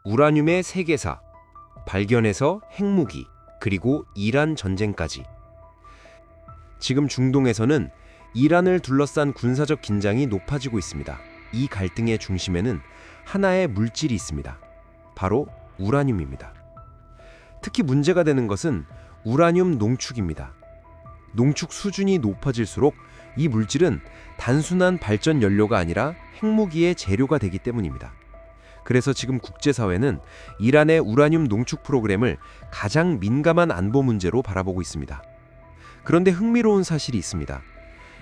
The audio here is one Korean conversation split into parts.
우라늄의 세계사, 발견에서 핵무기, 그리고 이란 전쟁까지. 지금 중동에서는 이란을 둘러싼 군사적 긴장이 높아지고 있습니다. 이 갈등의 중심에는 하나의 물질이 있습니다. 바로 우라늄입니다. 특히 문제가 되는 것은 우라늄 농축입니다. 농축 수준이 높아질수록 이 물질은 단순한 발전 연료가 아니라 핵무기의 재료가 되기 때문입니다. 그래서 지금 국제사회는 이란의 우라늄 농축 프로그램을 가장 민감한 안보 문제로 바라보고 있습니다. 그런데 흥미로운 사실이 있습니다.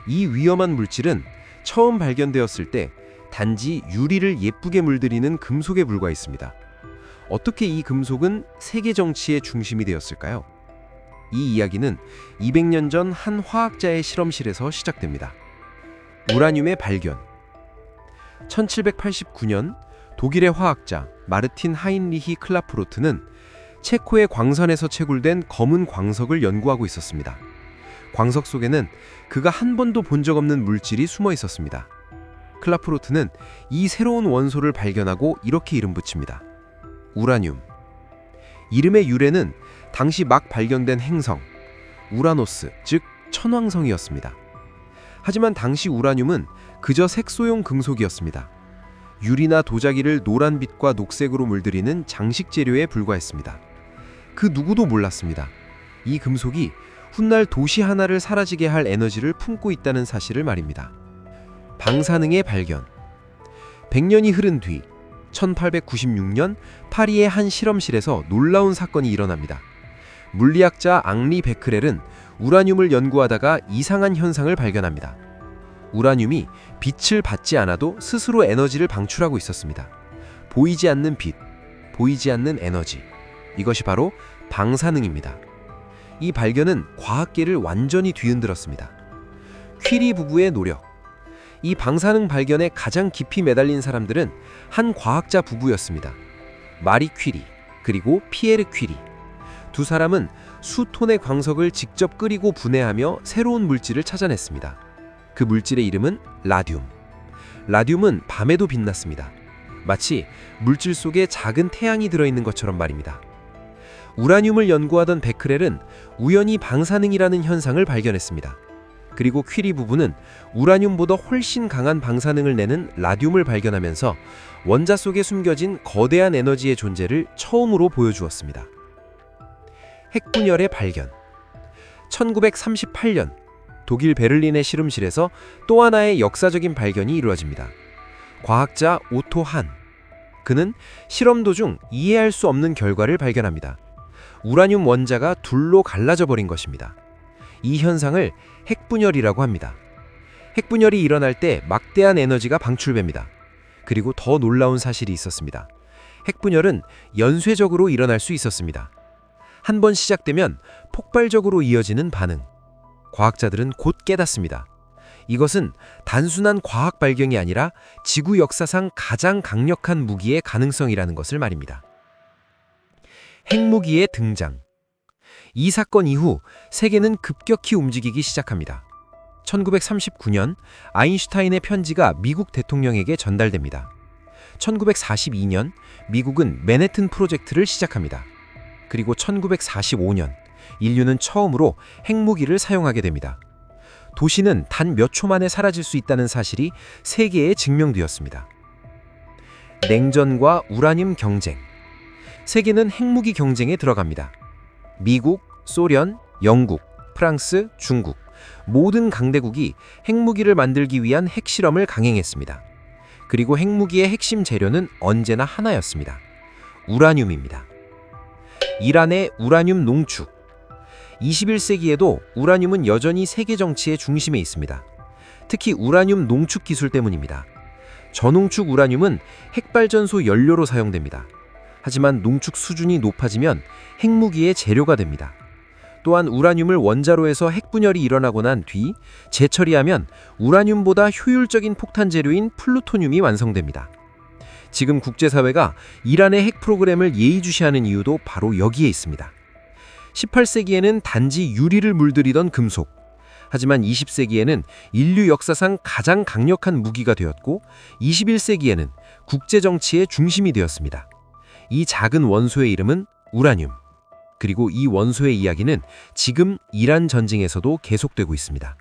이 위험한 물질은 처음 발견되었을 때 단지 유리를 예쁘게 물들이는 금속에 불과했습니다. 어떻게 이 금속은 세계 정치의 중심이 되었을까요? 이 이야기는 200년 전 한 화학자의 실험실에서 시작됩니다. 우라늄의 발견. 1789년 독일의 화학자 마르틴 하인리히 클라프로트는 체코의 광선에서 채굴된 검은 광석을 연구하고 있었습니다. 광석 속에는 그가 한 번도 본 적 없는 물질이 숨어 있었습니다. 클라프로트는 이 새로운 원소를 발견하고 이렇게 이름 붙입니다. 우라늄. 이름의 유래는 당시 막 발견된 행성, 우라노스, 즉 천왕성이었습니다. 하지만 당시 우라늄은 그저 색소용 금속이었습니다. 유리나 도자기를 노란빛과 녹색으로 물들이는 장식 재료에 불과했습니다. 그 누구도 몰랐습니다. 이 금속이 훗날 도시 하나를 사라지게 할 에너지를 품고 있다는 사실을 말입니다. 방사능의 발견. 100년이 흐른 뒤 1896년 파리의 한 실험실에서 놀라운 사건이 일어납니다. 물리학자 앙리 베크렐은 우라늄을 연구하다가 이상한 현상을 발견합니다. 우라늄이 빛을 받지 않아도 스스로 에너지를 방출하고 있었습니다. 보이지 않는 빛, 보이지 않는 에너지. 이것이 바로 방사능입니다. 이 발견은 과학계를 완전히 뒤흔들었습니다. 퀴리 부부의 노력. 이 방사능 발견에 가장 깊이 매달린 사람들은 한 과학자 부부였습니다. 마리 퀴리, 그리고 피에르 퀴리. 두 사람은 수톤의 광석을 직접 끓이고 분해하며 새로운 물질을 찾아냈습니다. 그 물질의 이름은 라듐. 라듐은 밤에도 빛났습니다. 마치 물질 속에 작은 태양이 들어있는 것처럼 말입니다. 우라늄을 연구하던 베크렐은 우연히 방사능이라는 현상을 발견했습니다. 그리고 퀴리 부부는 우라늄보다 훨씬 강한 방사능을 내는 라듐을 발견하면서 원자 속에 숨겨진 거대한 에너지의 존재를 처음으로 보여주었습니다. 핵분열의 발견. 1938년 독일 베를린의 실험실에서 또 하나의 역사적인 발견이 이루어집니다. 과학자 오토 한. 그는 실험 도중 이해할 수 없는 결과를 발견합니다. 우라늄 원자가 둘로 갈라져 버린 것입니다. 이 현상을 핵분열이라고 합니다. 핵분열이 일어날 때 막대한 에너지가 방출됩니다. 그리고 더 놀라운 사실이 있었습니다. 핵분열은 연쇄적으로 일어날 수 있었습니다. 한 번 시작되면 폭발적으로 이어지는 반응. 과학자들은 곧 깨닫습니다. 이것은 단순한 과학 발견이 아니라 지구 역사상 가장 강력한 무기의 가능성이라는 것을 말입니다. 핵무기의 등장. 이 사건 이후 세계는 급격히 움직이기 시작합니다. 1939년 아인슈타인의 편지가 미국 대통령에게 전달됩니다. 1942년 미국은 맨해튼 프로젝트를 시작합니다. 그리고 1945년 인류는 처음으로 핵무기를 사용하게 됩니다. 도시는 단 몇 초 만에 사라질 수 있다는 사실이 세계에 증명되었습니다. 냉전과 우라늄 경쟁. 세계는 핵무기 경쟁에 들어갑니다. 미국, 소련, 영국, 프랑스, 중국 모든 강대국이 핵무기를 만들기 위한 핵실험을 강행했습니다. 그리고 핵무기의 핵심 재료는 언제나 하나였습니다. 우라늄입니다. 이란의 우라늄 농축. 21세기에도 우라늄은 여전히 세계 정치의 중심에 있습니다. 특히 우라늄 농축 기술 때문입니다. 저농축 우라늄은 핵발전소 연료로 사용됩니다. 하지만 농축 수준이 높아지면 핵무기의 재료가 됩니다. 또한 우라늄을 원자로 해서 핵분열이 일어나고 난 뒤 재처리하면 우라늄보다 효율적인 폭탄 재료인 플루토늄이 완성됩니다. 지금 국제사회가 이란의 핵 프로그램을 예의주시하는 이유도 바로 여기에 있습니다. 18세기에는 단지 유리를 물들이던 금속, 하지만 20세기에는 인류 역사상 가장 강력한 무기가 되었고 21세기에는 국제정치의 중심이 되었습니다. 이 작은 원소의 이름은 우라늄. 그리고 이 원소의 이야기는 지금 이란 전쟁에서도 계속되고 있습니다.